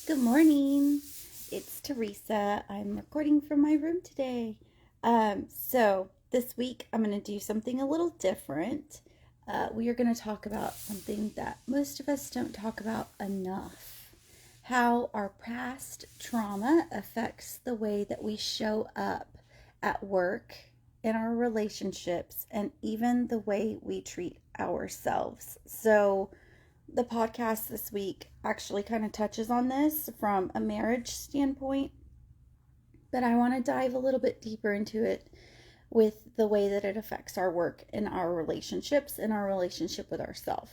Good morning. It's Teresa. I'm recording from my room today. So this week I'm going to do something a little different. We are going to talk about something that most of us don't talk about enough. How our past trauma affects the way that we show up at work, in our relationships, and even the way we treat ourselves. So the podcast this week actually kind of touches on this from a marriage standpoint, but I want to dive a little bit deeper into it with the way that it affects our work and our relationships and our relationship with ourselves.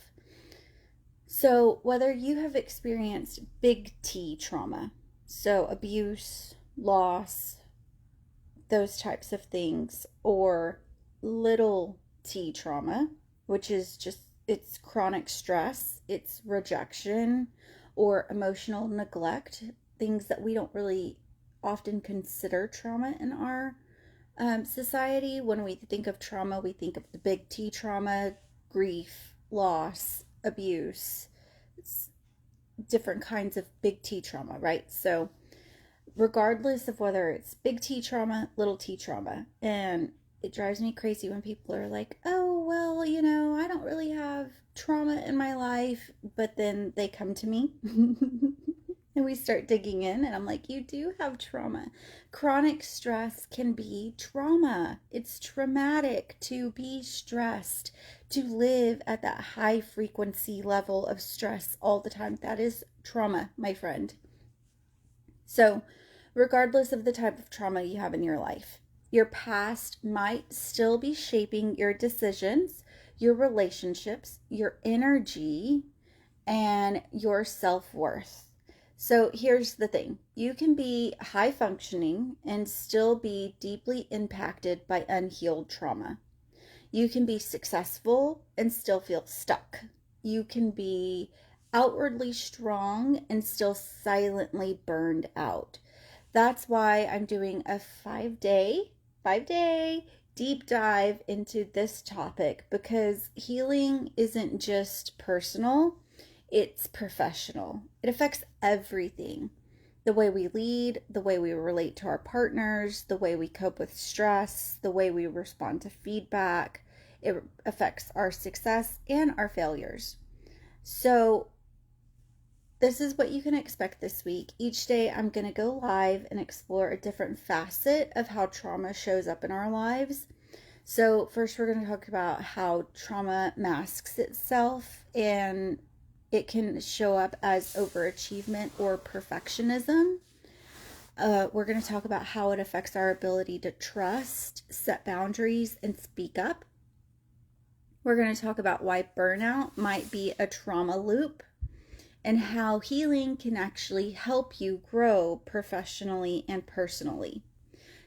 So whether you have experienced big T trauma, so abuse, loss, those types of things, or little T trauma, which is just it's chronic stress, it's rejection, or emotional neglect, things that we don't really often consider trauma in our society. When we think of trauma, we think of the big T trauma, grief, loss, abuse, different kinds of big T trauma, right? So regardless of whether it's big T trauma, little T trauma, and it drives me crazy when people are like, oh, well, I don't really have trauma in my life, but then they come to me and we start digging in, and I'm like, you do have trauma. Chronic stress can be trauma. It's traumatic to be stressed, to live at that high frequency level of stress all the time. That is trauma, my friend. So, regardless of the type of trauma you have in your life, your past might still be shaping your decisions, your relationships, your energy, and your self-worth. So here's the thing. You can be high functioning and still be deeply impacted by unhealed trauma. You can be successful and still feel stuck. You can be outwardly strong and still silently burned out. That's why I'm doing a five-day deep dive into this topic, because healing isn't just personal, it's professional. It affects everything. The way we lead, the way we relate to our partners, the way we cope with stress, the way we respond to feedback. It affects our success and our failures. So this is what you can expect this week. Each day I'm going to go live and explore a different facet of how trauma shows up in our lives. So first we're going to talk about how trauma masks itself, and it can show up as overachievement or perfectionism. We're going to talk about how it affects our ability to trust, set boundaries, and speak up. We're going to talk about why burnout might be a trauma loop, and how healing can actually help you grow professionally and personally.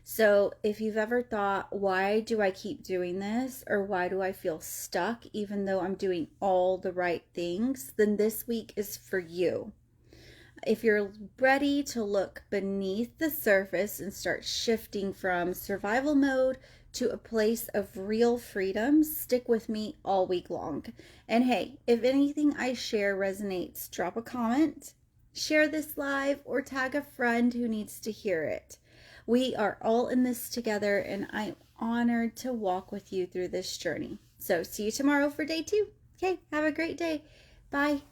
So if you've ever thought, why do I keep doing this? Or why do I feel stuck even though I'm doing all the right things? Then this week is for you. If you're ready to look beneath the surface and start shifting from survival mode to a place of real freedom, stick with me all week long. And hey, if anything I share resonates, drop a comment, share this live, or tag a friend who needs to hear it. We are all in this together, and I'm honored to walk with you through this journey. So see you tomorrow for day 2. Okay, have a great day. Bye.